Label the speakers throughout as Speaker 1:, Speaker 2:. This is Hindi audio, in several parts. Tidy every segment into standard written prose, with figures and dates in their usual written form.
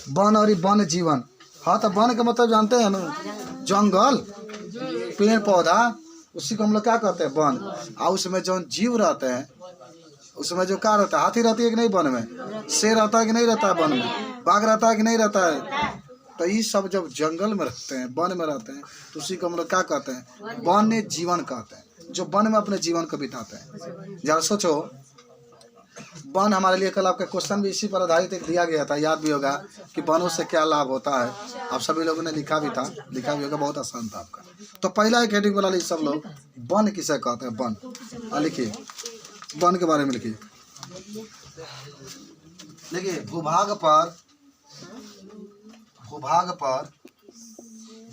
Speaker 1: वन और वन जीवन। हाँ तो वन का मतलब जानते हैं ना, जंगल पेड़ पौधा, उसी को हम लोग क्या कहते हैं वन। और उसमें जो जीव रहते हैं, उसमें जो क्या रहता है, हाथी रहती है कि नहीं वन में, शेर रहता है कि नहीं रहता है वन में, बाघ रहता है कि नहीं रहता है। तो ये सब जब जंगल में रहते हैं, वन में रहते हैं, तो उसी को हम लोग क्या कहते हैं, वन्य जीवन कहते हैं, जो वन में अपने जीवन को बिताते हैं। जरा सोचो, वन हमारे लिए, कल आपका क्वेश्चन भी इसी पर आधारित एक दिया गया था, याद भी होगा कि वनों से क्या लाभ होता है। आप सभी लोगों ने लिखा भी था, लिखा भी होगा, बहुत आसान था आपका। तो पहला एक हेडिंग वाला सब लोग, वन किसे कहते हैं, वन। लिखिए, वन के बारे में लिखिए। देखिए भूभाग पर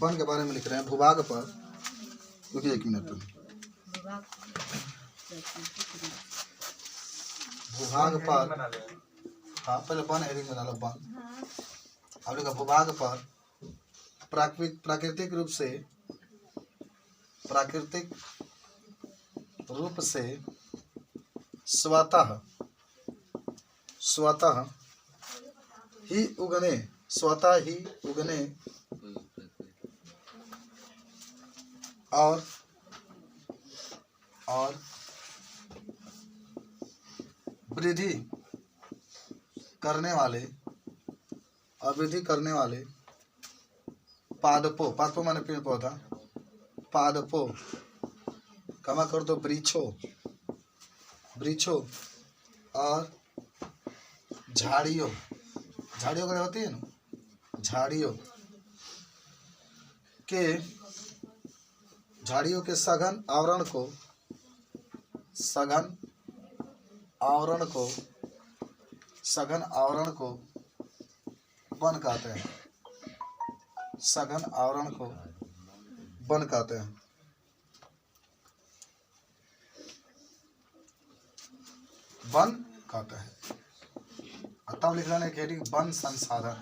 Speaker 1: वन के बारे में लिख रहे हैं, भूभाग पर। रुकिए एक मिनट, भूभाग पर, हाँ पहले वन हेडिंग में डालो वन। अब देखो भूभाग पर प्राकृतिक रूप से स्वतः ही उगने और वृद्धि करने वाले पादपों माने पेड़ पौधा, पादपों क्षमा कर दो, वृक्षों और झाड़ियों का होती है ना, झाड़ियों के सघन आवरण को वन कहते हैं। सघन आवरण को वन कहते हैं। वन कहते हैं। तब लिख रहे हैं हेडिंग वन संसाधन।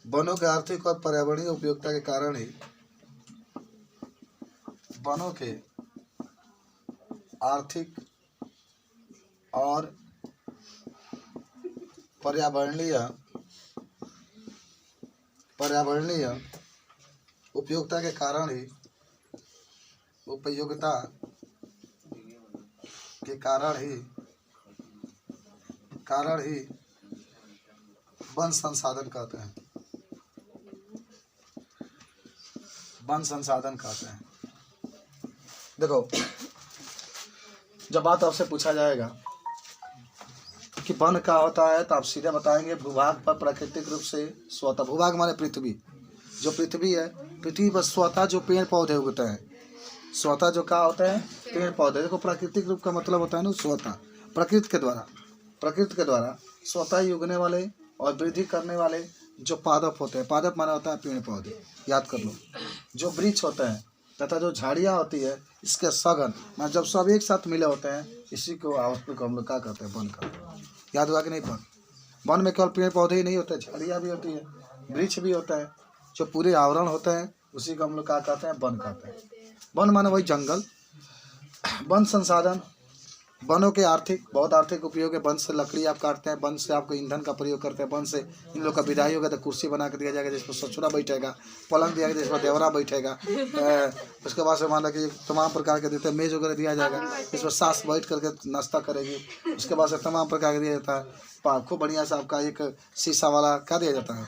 Speaker 1: वनों के आर्थिक और पर्यावरणीय उपयोगिता के कारण ही वनों के आर्थिक और पर्यावरणीय उपयोगिता के कारण ही वन संसाधन कहते हैं। देखो, जब बात आपसे पूछा जाएगा कि वन क्या होता है, तो आप सीधे बताएंगे भूभाग पर प्राकृतिक रूप से स्वतः, भूभाग माने पृथ्वी, जो पृथ्वी है, पृथ्वी पर स्वतः जो पेड़ पौधे उगते हैं, स्वतः जो क्या होते हैं, पेड़ पौधे। देखो प्राकृतिक रूप का मतलब होता है ना स्वतः, प्रकृति के द्वारा स्वतः ही उगने वाले और वृद्धि करने वाले जो पादप होते हैं, पादप माना होता है पेड़ पौधे, याद कर लो। जो वृक्ष होते हैं तथा जो झाड़ियाँ होती है, इसके सघन मतलब जब सब एक साथ मिले होते हैं, इसी को आउटपुट को हम लोग क्या कहते हैं, वन कहते हैं। याद हुआ कि नहीं? वन में केवल पेड़ पौधे ही नहीं होते, झाड़ियाँ भी होती है, वृक्ष भी होता है, जो पूरे आवरण होते हैं, उसी को हम लोग क्या कहते हैं, वन कहते हैं। वन माने वही जंगल। वन संसाधन, वनों के बहुत आर्थिक उपयोग है। वन से लकड़ी आप काटते हैं, वन से आपको ईंधन का प्रयोग करते हैं, वन से इन लोग का विदाई होगा तो कुर्सी बना कर दिया जाएगा जिसमें ससुरा बैठेगा, पलंग दिया जाएगा जिसमें देवरा बैठेगा, उसके बाद से मान लो कि तमाम प्रकार के देते हैं, मेज वगैरह दिया जाएगा जिसमें सास बैठ करके नाश्ता करेगी। उसके बाद से तमाम प्रकार का दिया जाता है, खूब बढ़िया से आपका एक शीशा वाला क्या दिया जाता है,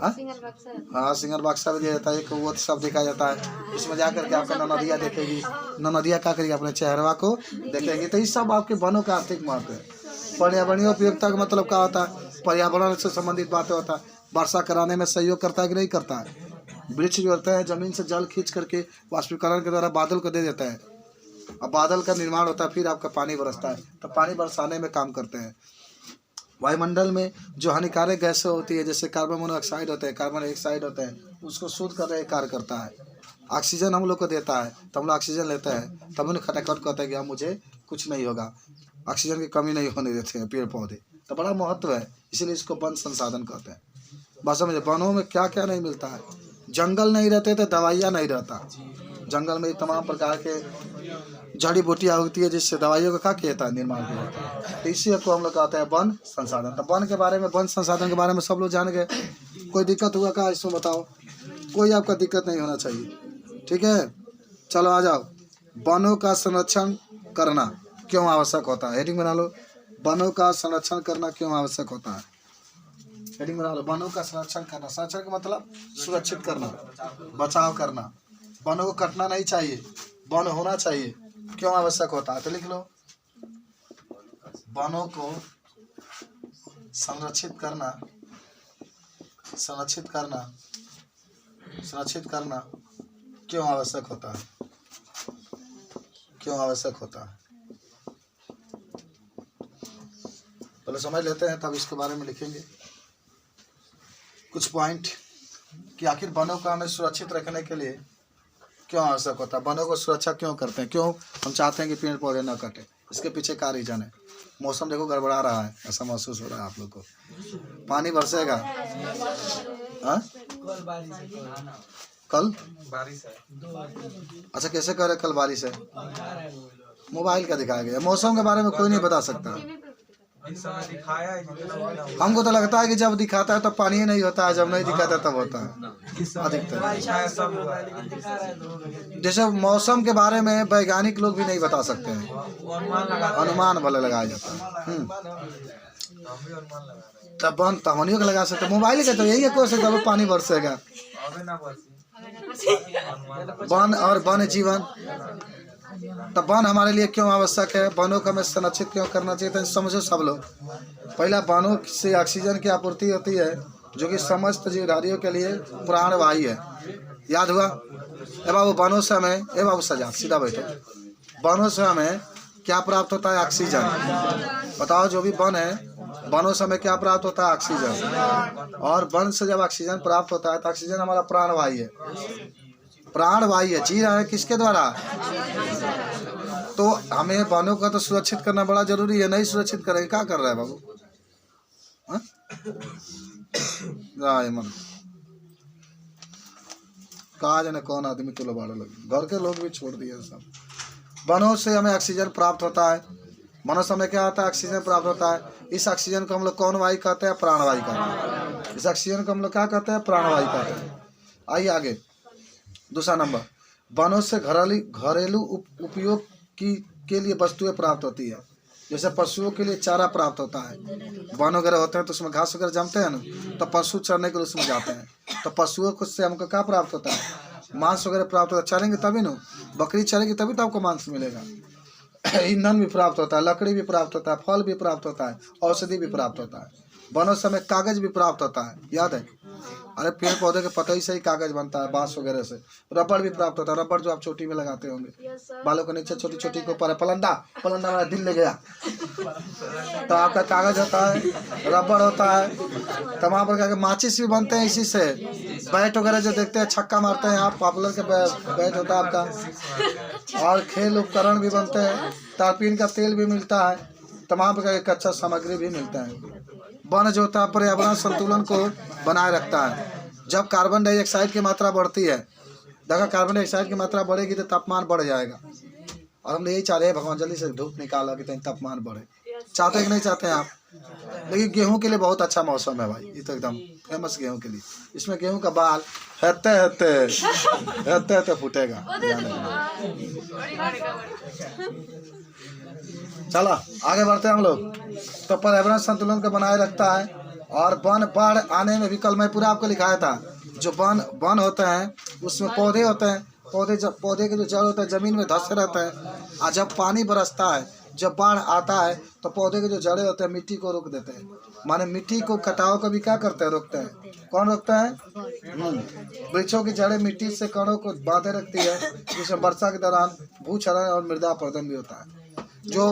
Speaker 1: हाँ सिंगल बक्सा भी दिया जाता है, एक वो सब देखा जाता है। उसमें जा करके आपका ननदिया देखेगी, ननदिया क्या करेगी, अपने चेहरवा को देखेगी। तो ये सब आपके वनों का आर्थिक महत्व है। पर्यावरणीय उपयोगिता का मतलब क्या होता है, पर्यावरण से संबंधित बातें होता है। वर्षा कराने में सहयोग करता है कि नहीं करता है। वृक्ष जो होता है जमीन से जल खींच करके वाष्पीकरण के द्वारा बादल को दे देता है, अब बादल का निर्माण होता है, फिर आपका पानी बरसता है, तो पानी बरसाने में काम करते हैं। वायुमंडल में जो हानिकारक गैसें होती है, जैसे कार्बन मोनोऑक्साइड होते हैं, कार्बन डाइऑक्साइड होते हैं, उसको शुद्ध करने का कार्य करता है। ऑक्सीजन हम लोग को देता है, तो हम लोग ऑक्सीजन लेते हैं, तब उन्हें खटाखट कहते हैं कि मुझे कुछ नहीं होगा, ऑक्सीजन की कमी नहीं होने देते हैं पेड़ पौधे। तो बड़ा महत्व है, इसीलिए इसको वन संसाधन कहते हैं। बस समझे, वनों में क्या क्या नहीं मिलता है। जंगल नहीं रहते तो दवाइयाँ नहीं रहता, जंगल में तमाम प्रकार के जड़ी बूटियाँ होती है जिससे दवाइयों का क्या किया था निर्माण किया जाता है। तो इसी को हम लोग कहते हैं वन संसाधन। तो वन के बारे में, वन संसाधन के बारे में सब लोग जान गए। कोई दिक्कत हुआ क्या इसमें बताओ? कोई आपका दिक्कत नहीं होना चाहिए, ठीक है। चलो आ जाओ। वनों का संरक्षण करना क्यों आवश्यक होता है? हेडिंग बना लो, वनों का संरक्षण करना क्यों आवश्यक होता है। हेडिंग बना लो, वनों का संरक्षण करना। संरक्षण का मतलब सुरक्षित करना, बचाव करना। वनों को कटना नहीं चाहिए, वन होना चाहिए। क्यों आवश्यक होता है? तो लिख लो, वनों को संरक्षित करना, संरक्षित करना, संरक्षित करना क्यों आवश्यक होता है? क्यों आवश्यक होता है? पहले समझ लेते हैं, तब इसके बारे में लिखेंगे कुछ पॉइंट कि आखिर वनों को हमें सुरक्षित रखने के लिए क्यों आवश्यक होता है। वनों को सुरक्षा क्यों करते हैं? क्यों हम चाहते हैं कि पेड़ पौधे न कटे? इसके पीछे क्या रीजन है? मौसम देखो गड़बड़ा रहा है, ऐसा महसूस हो रहा है आप लोग को। पानी बरसेगा, कल बारिश है। अच्छा, कैसे कह रहे कल बारिश है? मोबाइल का दिखाया गया। मौसम के बारे में कोई नहीं बता सकता। हमको तो लगता है कि जब दिखाता है तब पानी ही नहीं होता है, जब नहीं दिखाता तब होता है अधिकतर। जैसे मौसम के बारे में वैज्ञानिक लोग भी नहीं बता सकते हैं, अनुमान भले लगाया जाता है। तब हमनियों को लगा सकते। मोबाइल का तो यही है कोशिश, जब पानी बरसेगा। वन और वन जीवन। तब वन हमारे लिए क्यों आवश्यक है? वनों को हमें संरक्षित क्यों करना चाहिए? तो समझो सब लोग। पहला, वनों से ऑक्सीजन की आपूर्ति होती है जो कि समस्त जीवधारियों के लिए प्राणवायु है। याद हुआ? ए बाबू, वनों से हमें, ए बाबू सजा सीधा बैठो, वनों से हमें क्या प्राप्त होता है? ऑक्सीजन। बताओ, जो भी वन है, वनों से हमें क्या प्राप्त होता है? ऑक्सीजन। और वन से जब ऑक्सीजन प्राप्त होता है तो ऑक्सीजन हमारा प्राणवायु है। प्राणवायु है, जी रहा है किसके द्वारा? तो हमें वनों का तो सुरक्षित करना बड़ा जरूरी है। नहीं सुरक्षित करेंगे क्या कर रहा है बाबू? मन कहा जाने कौन आदमी तो लबाड़ा लगे, घर के लोग भी छोड़ दिए सब। वनों से हमें ऑक्सीजन प्राप्त होता है। वनों से हमें क्या आता है? ऑक्सीजन प्राप्त होता है। इस ऑक्सीजन को हम लोग कौन वायु कहते हैं? प्राणवायु कहते हैं। इस ऑक्सीजन को हम लोग क्या कहते हैं? प्राणवायु कहते हैं। आइए आगे, दूसरा नंबर, वनों से घरेलू उपयोग के लिए वस्तुएं प्राप्त होती है। जैसे पशुओं के लिए चारा प्राप्त होता है। वन वगैरह होते हैं तो उसमें घास वगैरह जमते हैं ना, तो पशु चरने के लिए उसमें जाते हैं। तो पशुओं को से हमको क्या प्राप्त होता है? मांस वगैरह प्राप्त होता है। चरेंगे तभी ना, बकरी चरेगी तभी तो आपको मांस मिलेगा। ईंधन भी प्राप्त होता है, लकड़ी भी प्राप्त होता है, फल भी प्राप्त होता है, औषधि भी प्राप्त होता है। वनों से हमें कागज भी प्राप्त होता है, याद है? अरे पेड़ पौधे के पतई से ही कागज बनता है, बांस वगैरह से। रबड़ भी प्राप्त होता है, रबड़ जो आप चोटी में लगाते होंगे, बालों के नीचे छोटी छोटी के ऊपर है। पलंदा, पलंदा मेरा दिल ले गया। तो आपका कागज होता है, रबड़ होता है, तमाम प्रकार के माचिस भी बनते हैं इसी से। बैट वगैरह जो देखते हैं, छक्का मारते हैं आप, पॉपुलर के बैट होता है आपका। और खेल उपकरण भी बनते हैं, तारपीन का तेल भी मिलता है, तमाम प्रकार के कच्चा सामग्री भी मिलता है। वन जो होता है पर्यावरण संतुलन को बनाए रखता है। जब कार्बन डाइऑक्साइड की मात्रा बढ़ती है, देखा कार्बन डाइऑक्साइड की मात्रा बढ़ेगी तो तापमान बढ़ जाएगा। और हम यही चाह रहे हैं भगवान जल्दी से धूप निकाला कि तापमान बढ़े। चाहते हैं कि नहीं चाहते हैं आप? लेकिन गेहूं के लिए बहुत अच्छा मौसम है भाई, ये तो एकदम फेमस गेहूं के लिए। इसमें गेहूं का बाल हेते फूटेगा। चलो आगे बढ़ते हैं हम लोग। तो पर्यावरण संतुलन को बनाए रखता है। और वन बाढ़ आने में भी, कल मैं पूरा आपको लिखाया था, जो वन होते हैं उसमें पौधे होते हैं। पौधे के जो जड़ होते हैं जमीन में धंसे रहते हैं। और जब पानी बरसता है, जब बाढ़ आता है, तो पौधे के जो जड़ें होते हैं मिट्टी को रोक देते हैं। माने मिट्टी को कटाव को भी क्या करते हैं? रोकते हैं। कौन रोकता है? वृक्षों की जड़ें मिट्टी से कणों को बांधे रखती है, जिसमें वर्षा के दौरान भूक्षरण और मृदा अपरदन भी होता है। जो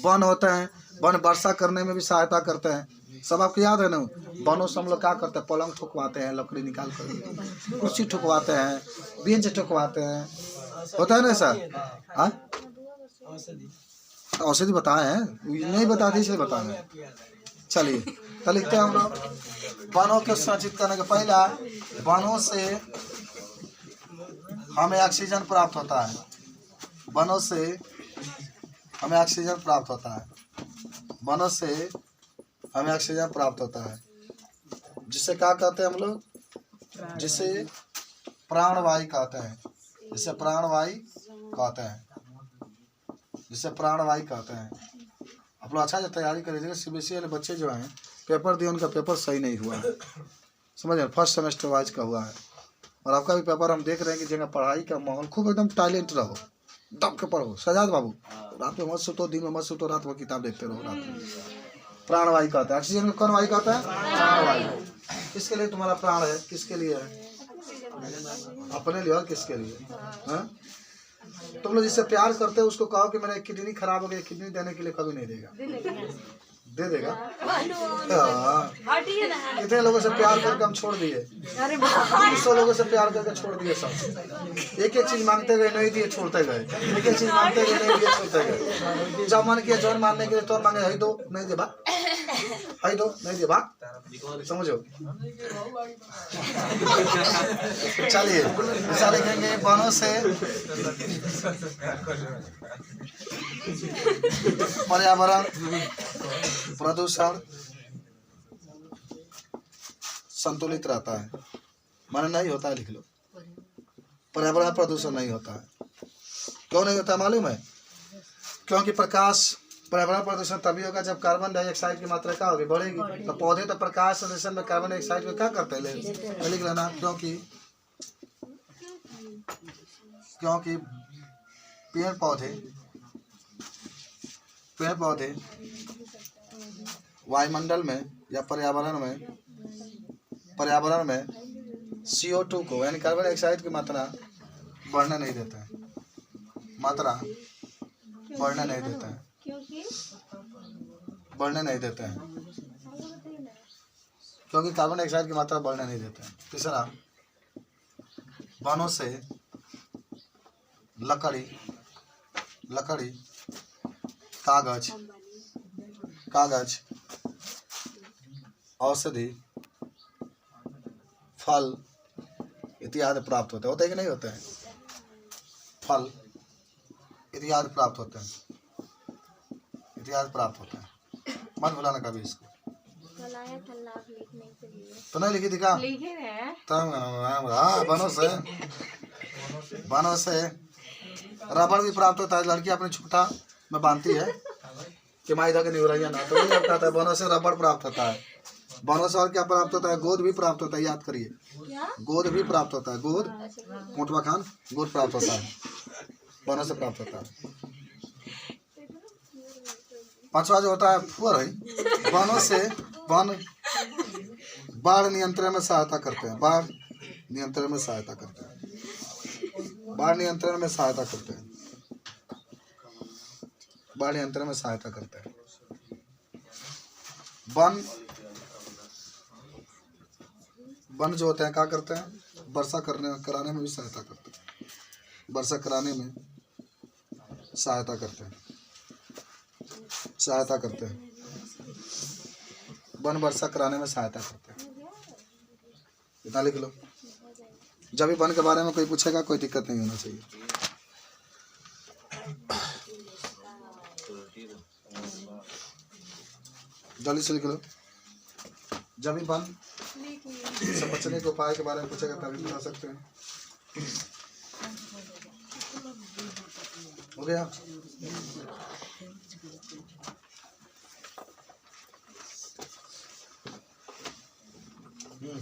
Speaker 1: वन होते हैं, वन वर्षा करने में भी सहायता करते हैं। सब आपको याद है ना? वनों से हम लोग क्या करते हैं? पलंग ठुकवाते हैं, लकड़ी निकाल कर, कुर्सी ठुकवाते हैं, बेंच ठुकवाते हैं, होता है ना सर? हाँ, औषधि बताए हैं, नहीं बताते इसलिए बताए हैं। चलिए तो लिखते हैं हम लोग, वनों को संरक्षित करने का पहला, वनों से हमें ऑक्सीजन प्राप्त होता है, वनों से हमें ऑक्सीजन प्राप्त होता है, वनों से हमें ऑक्सीजन प्राप्त होता है, जिसे क्या कहते हैं हम लोग, जिसे प्राणवायु कहते हैं, जिसे प्राणवायु कहते हैं, जिसे प्राणवायु कहते हैं। आप लोग अच्छा से तैयारी करिएगा। सीबीएसई वाले बच्चे जो हैं पेपर दिए, उनका पेपर सही नहीं हुआ है, समझ रहे, फर्स्ट सेमेस्टर वाइज का हुआ है। और आपका भी पेपर हम देख रहे हैं कि जगह पढ़ाई का माहौल खूब एकदम टैलेंट रहो, दब के पढ़ो। सजाद बाबू रात में मत सुतो, दिन में मत सुतो, रात में किताब देखते रहो। रात में प्राणवायु कहता है, ऑक्सीजन को कौन वायु कहता है? प्राणवायु। किसके लिए तुम्हारा प्राण है? किसके लिए है? अपने लिए और किसके लिए? हाँ? तुम लोग जिससे प्यार करते हो उसको कहो कि मेरा किडनी खराब हो गई, किडनी देने के लिए कभी नहीं देगा। दे देगा। हाँ, कितने लोगों से प्यार करके हम छोड़ दिए, 300 लोगों से प्यार करके छोड़ दिए सब। एक एक चीज मांगते गए, नहीं दिए, छोड़ते गए। एक एक चीज मांगते गए, नहीं दिए, छोड़ते गए। जब मन किया जौन मानने के लिए तो मांगे, हई दो, नहीं दे भाग, हई दो, नहीं दे भाग, समझो। चलिए ऐसा लिखेंगे, वनों से पर्यावरण प्रदूषण संतुलित रहता है। माने नहीं होता है, लिख लो, पर्यावरण प्रदूषण नहीं होता है। क्यों नहीं होता मालूम है? क्योंकि प्रकाश, पर्यावरण प्रदूषण तभी होगा जब कार्बन डाइऑक्साइड की मात्रा क्या होगी, बढ़ेगी। तो पौधे तो प्रकाश संश्लेषण में कार्बन डाइऑक्साइड को क्या करते हैं, लिख लेना। क्योंकि पेड़ पौधे वायुमंडल में या पर्यावरण में CO2 को यानी कार्बन डाइऑक्साइड की मात्रा बढ़ने नहीं देता है, बढ़ने नहीं देता है, क्योंकि कार्बन डाइऑक्साइड की मात्रा बढ़ने नहीं देता है। तीसरा, वनों से लकड़ी, कागज, औषधि, फल इत्यादि प्राप्त होते हैं। होते हैं कि नहीं होते हैं? फल इत्यादि प्राप्त होते हैं, मत भुलाना कभी इसको। तो नहीं लिखी थी क्या? वनों से रबड़ भी प्राप्त होता है। लड़की अपने छूटा में बांधती है कि माँ इधर के निवरैया ना, तो नहीं कहता है वनों से रबड़ प्राप्त होता है। वनों से और क्या प्राप्त होता है? गोद भी प्राप्त होता है, याद करिए, गोद भी प्राप्त होता है। गोद, मोटवा खान, गोद प्राप्त होता है, वनों से प्राप्त होता है। पांचवा जो होता है फुअर है, वनों से बाढ़ नियंत्रण में सहायता करते हैं, बाढ़ नियंत्रण में सहायता करते हैं। वन जो होते हैं क्या करते हैं? वर्षा कराने में भी सहायता करते हैं, वर्षा कराने में सहायता करते हैं। वन वर्षा कराने में सहायता करते हैं। इतना लिख लो। जब भी वन के बारे में कोई पूछेगा कोई दिक्कत नहीं होना चाहिए। जल्दी से लिख लो। जब भी वन से बचने के उपाय के बारे में पूछेगा तभी बता सकते हैं। हो गया?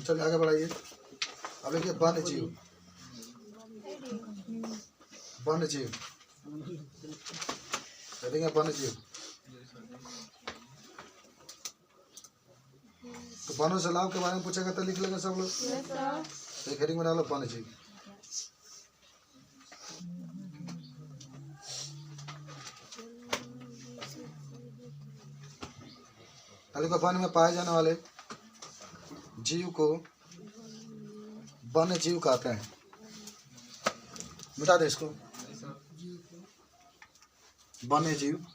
Speaker 1: चलिए आगे बढ़ाइए। अब देखिए वन्य जीव तो वनों से लाभ के बारे में पूछेगा तो लिख लेंगे सब लोग। एक हेडिंग में डालो वन्य जीव। वन में पाए जाने वाले जीव को वन्य जीव कहते हैं। मिटा दे इसको। वन्य जीव,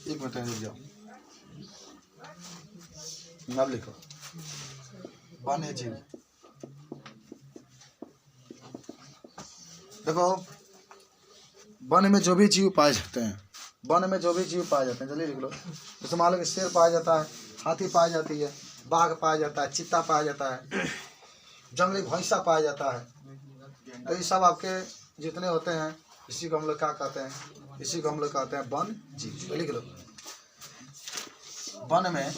Speaker 1: एक मिनट रुक जाओ, नाम लिखो। वन्य जीव देखो वन में जो भी जीव पाए जाते हैं, वन में जो भी जीव पाए जाते हैं, जल्दी लिख लो। जैसे मान लो कि शेर पाया जाता है, हाथी पाई जाती है, बाघ पाया जाता है, चीता पाया जाता है, जंगली भैंसा पाया जाता है। तो ये सब आपके जितने होते हैं, इसी को हम लोग क्या कहते हैं, इसी को हम लोग कहते हैं वन जीव। लिख लो। वन में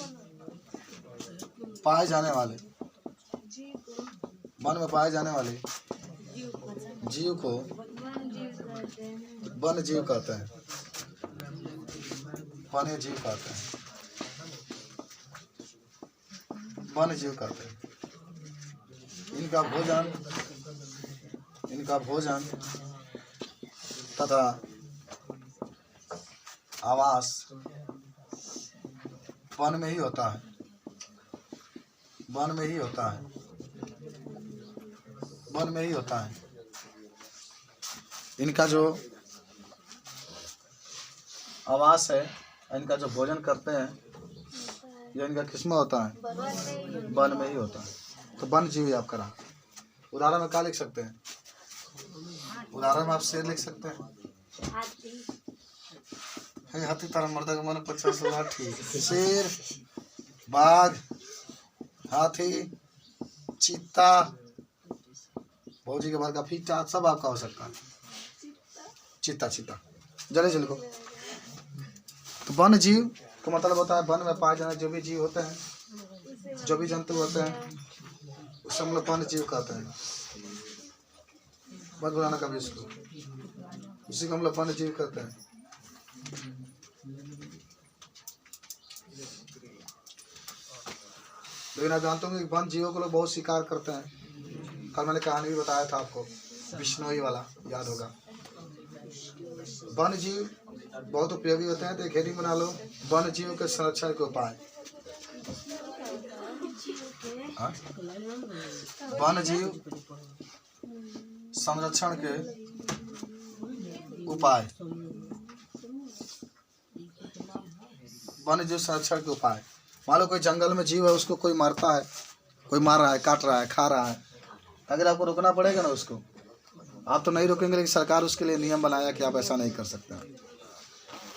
Speaker 1: पाए जाने वाले, वन में पाए जाने वाले जीव को वन जीव कहते हैं, वन्य जीव कहते हैं, वन्य जीव कहते हैं। इनका भोजन तथा आवास वन में ही होता है, वन में ही होता है, वन में ही होता है। इनका जो आवास है, इनका जो भोजन करते हैं, ये इनका किस्म होता है, वन में ही होता है। तो वन जीव आप करा। उदाहरण में क्या लिख सकते हैं? उदाहरण में आप शेर लिख सकते हैं, हाथी तारा मर्दा का मन 50 हाथी, शेर, बाघ, हाथी, चीता, भौजी के बार का फीटा, सब आपका हो सकता है। चीता जल्दी चल को। तो वन जीव का मतलब होता है वन में पाए जाने जो भी जीव होते हैं, जो भी जंतु होते हैं, उसे हम लोग वन जीव कहते हैं। मत बुलाना कभी इसको, उसी को हम लोग वन जीव कहते हैं। लेकिन आप जानते होंगे वन जीवों को लोग बहुत शिकार करते हैं। कल मैंने कहानी भी बताया था आपको, बिश्नोई वाला, याद होगा। वन जीव बहुत उपयोगी होते हैं। तो एक हेडिंग बना लो, वन जीव के संरक्षण के उपाय। वन जीव संरक्षण के उपाय, वन जीव संरक्षण के उपाय। मान लो कोई जंगल में जीव है, उसको कोई मारता है, कोई मार रहा है, काट रहा है, खा रहा है, अगर आपको रोकना पड़ेगा ना उसको, आप तो नहीं रोकेंगे, लेकिन सरकार उसके लिए नियम बनाया कि आप ऐसा नहीं कर सकते।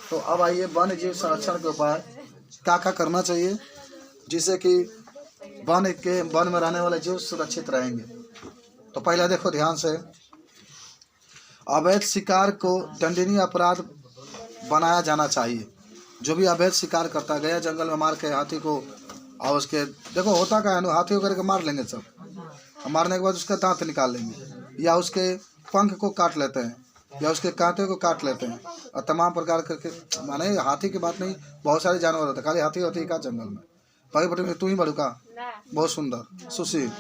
Speaker 1: तो अब आइए वन जीव संरक्षण के उपाय क्या क्या करना चाहिए जिससे कि वन में रहने वाले जीव सुरक्षित रहेंगे। तो पहले देखो ध्यान से, अवैध शिकार को दंडनीय अपराध बनाया जाना चाहिए। जो भी अवैध शिकार करता गया जंगल में मार के हाथी को, और उसके देखो होता क्या है ना, हाथी को करके मार लेंगे सब, मारने के बाद उसका दांत निकाल लेंगे, या उसके पंख को काट लेते हैं, या उसके कांटे को काट लेते हैं, और तमाम प्रकार करके, माने हाथी की बात नहीं, बहुत सारे जानवर होते हैं, खाली हाथी होती है क्या जंगल में? भाई तू ही बड़ू का बहुत सुंदर सुशील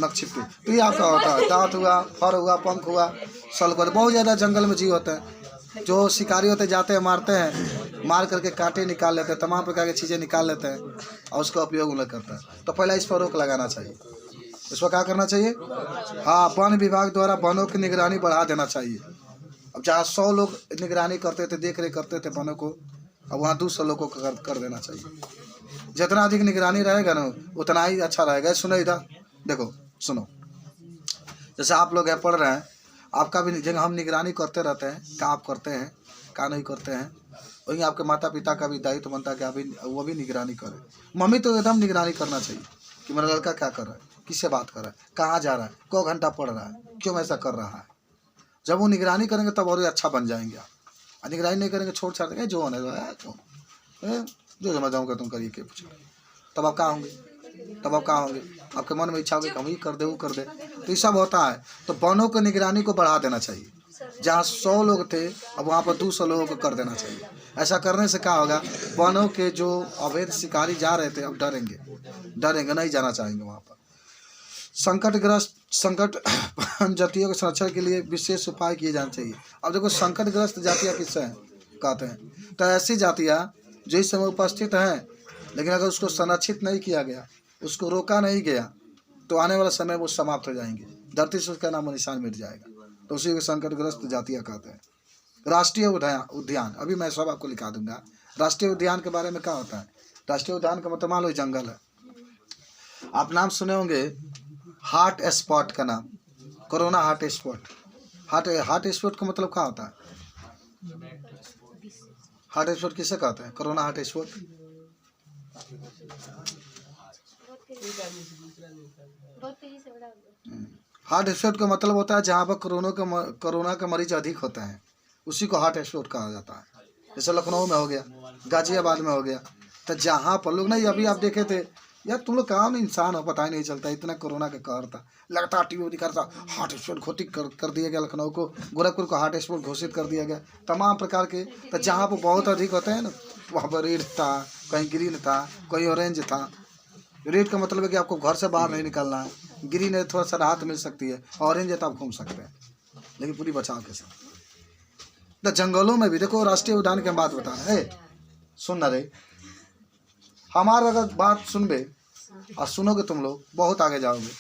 Speaker 1: नक्षिप्ती, तो ये आपका होता है। दांत हुआ, फर हुआ, पंख हुआ, सलकर, बहुत ज़्यादा जंगल में जीव होते हैं। जो शिकारी होते जाते हैं, मारते हैं, मार करके कांटे निकाल लेते हैं, तमाम प्रकार की चीज़ें निकाल लेते हैं, और उसका उपयोग उन्हें करता है। तो पहले इस पर रोक लगाना चाहिए। इस पर क्या करना चाहिए? हाँ, वन विभाग द्वारा वनों की निगरानी बढ़ा देना चाहिए। अब जहाँ 100 लोग निगरानी करते थे, देख रेख करते थे वनों को, अब वहाँ 200 लोगों को कर देना चाहिए। जितना अधिक निगरानी रहेगा ना, उतना ही अच्छा रहेगा। सुनो इधर देखो, सुनो, जैसे आप लोग यहाँ पढ़ रहे हैं, आपका भी जगह हम निगरानी करते रहते हैं, क्या आप करते हैं, क्या नहीं करते हैं, वहीं आपके माता पिता का भी दायित्व बनता है कि अभी वो भी निगरानी करें। मम्मी तो एकदम निगरानी करना चाहिए कि मेरा लड़का क्या कर रहा है, किससे बात कर रहा है, कहाँ जा रहा है, को घंटा पढ़ रहा है, क्यों ऐसा कर रहा है। जब वो निगरानी करेंगे तब और अच्छा बन जाएंगे आप। और निगरानी नहीं करेंगे, छोड़ छाड़ देंगे, जो होने है जो समझ जाऊँगा तुम करिए के पूछो, तब आप कहाँ होंगे, तब आप कहाँ होंगे, आपके मन में इच्छा होगी हम ही कर दे, वो कर दे। तो ये सब होता है। तो वनों की निगरानी को बढ़ा देना चाहिए। जहाँ 100 लोग थे, अब वहाँ पर 200 लोगों को कर देना चाहिए। ऐसा करने से क्या होगा, वनों के जो अवैध शिकारी जा रहे थे अब डरेंगे, नहीं जाना चाहेंगे वहाँ पर। संकट जातियों के संरक्षण के लिए विशेष उपाय किए जाने चाहिए। अब देखो, संकटग्रस्त जातियाँ किससे कहते हैं? तो ऐसी जातियाँ जो इस समय उपस्थित हैं, लेकिन अगर उसको संरक्षित नहीं किया गया, उसको रोका नहीं गया, तो आने वाला समय वो समाप्त हो जाएंगे, धरती से उसका नामो निशान मिट जाएगा। तो उसी को संकटग्रस्त जातियाँ कहते हैं। राष्ट्रीय उद्यान, अभी मैं सब आपको लिखा दूंगा। राष्ट्रीय उद्यान के बारे में क्या होता है? राष्ट्रीय उद्यान का मतलब मान लो जंगल है, आप नाम सुने होंगे हॉट स्पॉट का नाम, corona hot spot, heart spot का मतलब क्या होता है? हार्ट स्पॉट किसे कहते हैं? Corona heart spot. Heart spot का मतलब होता है जहाँ पर कोरोना का मरीज अधिक होता है, उसी को हार्ट स्पॉट कहा जाता है। जैसे लखनऊ में हो गया, गाजियाबाद में हो गया, तो जहाँ पर लोग नहीं, अभी आप देखे थे यार, तुम लोग काम इंसान हो, पता ही नहीं चलता, इतना कोरोना का कहर था, लगातार टीवी दिखाता, हार्ट स्पॉट घोषित कर दिया गया, लखनऊ को, गोरखपुर को हार्ट स्पॉट घोषित कर दिया गया, तमाम प्रकार के। तो जहाँ पर बहुत अधिक होते हैं ना, वहाँ पर रेड था, कहीं ग्रीन था, कहीं ऑरेंज था। रेड का मतलब है कि आपको घर से बाहर नहीं निकलना है, ग्रीन है थोड़ा सा राहत मिल सकती है, ऑरेंज है तो आप घूम सकते हैं, लेकिन पूरी बचाव के साथ। तो जंगलों में भी देखो, राष्ट्रीय उद्यान की हम बात बता रहे हैं, सुन ना रे, हमारा अगर बात सुनबे और सुनोगे तुम लोग बहुत आगे जाओगे।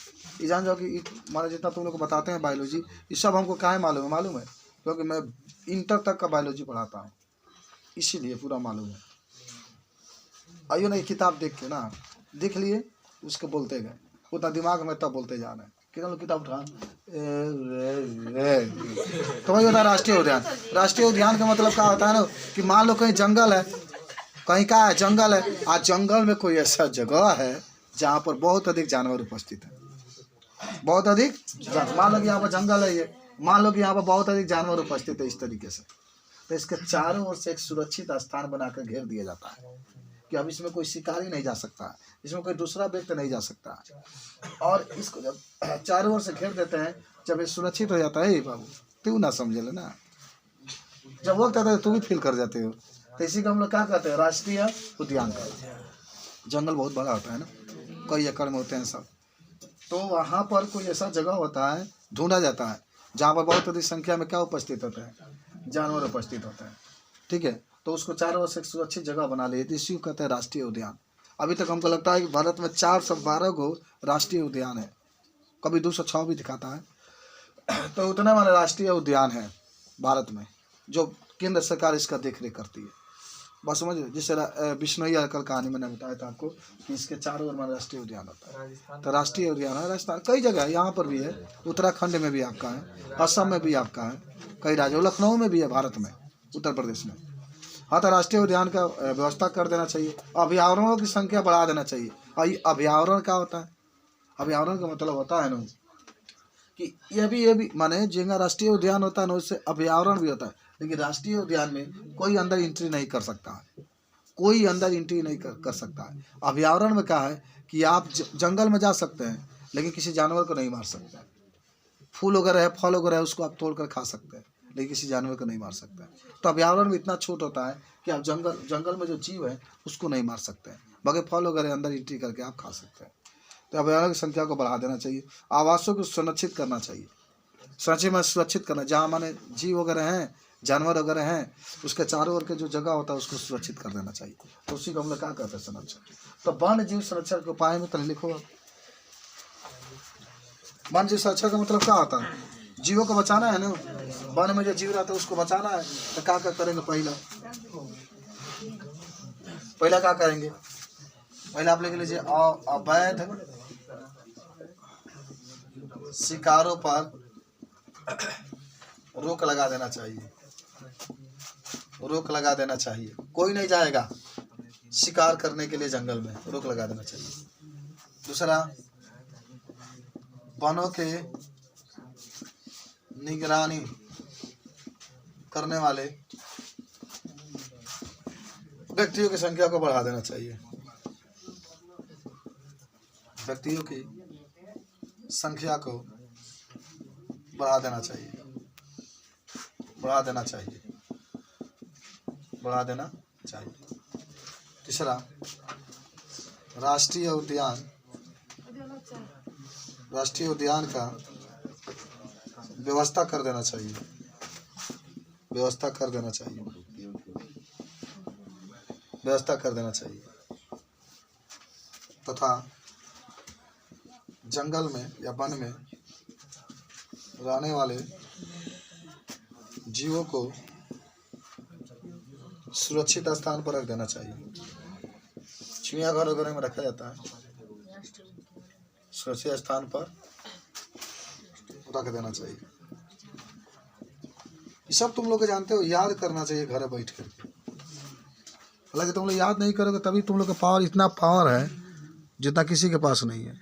Speaker 1: ये जान जाओ कि माना जितना तुम लोग को बताते हैं बायोलॉजी, ये सब हमको काहे मालूम है क्योंकि मैं इंटर तक का बायोलॉजी पढ़ाता हूँ, इसीलिए पूरा मालूम है। आइयो ना, ये किताब देख के ना, देख लिए उसके बोलते गए, उतना दिमाग में तब बोलते जा रहे हैं। कितना लोग किताब उठा तो वही होता है राष्ट्रीय उद्यान। राष्ट्रीय उद्यान का मतलब क्या होता है ना, कि मान लो कहीं जंगल है, कहीं का है जंगल है, आज जंगल में कोई ऐसा जगह है जहाँ पर बहुत अधिक जानवर उपस्थित है, बहुत अधिक। मान लो कि यहाँ पर जंगल है, ये मान लो कि यहाँ पर बहुत अधिक जानवर उपस्थित है इस तरीके से, तो इसके चारों ओर से एक सुरक्षित स्थान बनाकर घेर दिया जाता है कि अब इसमें कोई शिकारी नहीं जा सकता, इसमें कोई दूसरा व्यक्ति नहीं जा सकता। और इसको जब चारों ओर से घेर देते हैं, जब ये सुरक्षित हो जाता है, बाबू तू ना समझे ले ना, जब वक्त आता है तू भी फील कर जाते हो। तो इसी को हम लोग क्या कहते हैं, राष्ट्रीय उद्यान का। जंगल बहुत बड़ा होता है ना, कई एकड़ में होते हैं सब, तो वहाँ पर कोई ऐसा जगह होता है, ढूंढा जाता है जहाँ पर बहुत अधिक संख्या में क्या उपस्थित होता है, जानवर उपस्थित होता है, ठीक है। तो उसको चारों ओर से एक सुरक्षित जगह बना लिए, इसी को कहते हैं राष्ट्रीय उद्यान। अभी तक हमको लगता है कि भारत में 412 को राष्ट्रीय उद्यान है, कभी 206 भी दिखाता है। तो उतने वाले राष्ट्रीय उद्यान है भारत में, जो केंद्र सरकार इसका देख रेख करती है। बस समझ, जैसे बिश्नोई कल कहानी मैंने बताया था आपको कि इसके चारों ओर में राष्ट्रीय उद्यान होता है। तो राष्ट्रीय उद्यान है राजस्थान, कई जगह है, यहाँ पर भी है, उत्तराखंड में भी आपका है, असम में भी आपका है, कई राज्यों, लखनऊ में भी है, भारत में, उत्तर प्रदेश में। हाँ, तो राष्ट्रीय उद्यान का व्यवस्था कर देना चाहिए, अभयारण्यों की संख्या बढ़ा देना चाहिए। और ये अभयारण्य क्या होता है? अभयारण्य का मतलब होता है ना कि ये भी माने जिंगा राष्ट्रीय उद्यान होता है ना, उससे अभयारण्य भी होता है, लेकिन राष्ट्रीय उद्यान में कोई अंदर एंट्री नहीं कर सकता है, कोई अंदर एंट्री नहीं कर सकता है। अभयारण्य में क्या है कि आप जंगल में जा सकते हैं, लेकिन किसी जानवर को नहीं मार सकते। फूल वगैरह है, फल वगैरह है, उसको आप तोड़ कर खा सकते हैं, लेकिन किसी जानवर को नहीं मार सकते हैं। तो अभयारण्य में इतना छूट होता है कि आप जंगल में जो जीव है उसको नहीं मार सकते हैं, बगैर फल वगैरह अंदर एंट्री करके आप खा सकते हैं। तो अभयारण्य की संख्या को बढ़ा देना चाहिए, आवासों को संरक्षित करना चाहिए, सुरक्षित करना, जहाँ माने जीव वगैरह हैं, जानवर वगैरह हैं, उसके चारों ओर के जो जगह होता है उसको सुरक्षित कर देना चाहिए। तो उसी को हम लोग क्या कहते हैं, संरक्षण। तो वन्य जीव संरक्षण के उपाय में तो लिखो। वन्य जीव संरक्षण का मतलब क्या होता है? जीवों को बचाना है ना, वन में जो जीव रहता है उसको बचाना है। तो क्या करेंगे? पहला क्या करेंगे? पहले आप लिख लीजिए, अवैध शिकारों पर रोक लगा देना चाहिए, रोक लगा देना चाहिए। कोई नहीं जाएगा शिकार करने के लिए जंगल में, रोक लगा देना चाहिए। दूसरा, वनों के निगरानी करने वाले व्यक्तियों की संख्या को बढ़ा देना चाहिए, व्यक्तियों की संख्या को बढ़ा देना चाहिए, बढ़ा देना चाहिए, बढ़ा देना चाहिए। तीसरा, राष्ट्रीय उद्यान का व्यवस्था कर देना चाहिए, व्यवस्था कर देना चाहिए, व्यवस्था कर देना चाहिए। तथा जंगल में या वन में रहने वाले जीवों को सुरक्षित स्थान पर रख देना चाहिए। चिड़ियाघर वगैरह में रखा जाता है, सुरक्षित स्थान पर रख देना चाहिए। ये सब तुम लोग जानते हो, याद करना चाहिए घर बैठ कर। हालांकि तुम लोग याद नहीं करोगे तभी तुम लोग का पावर, इतना पावर है जितना किसी के पास नहीं है।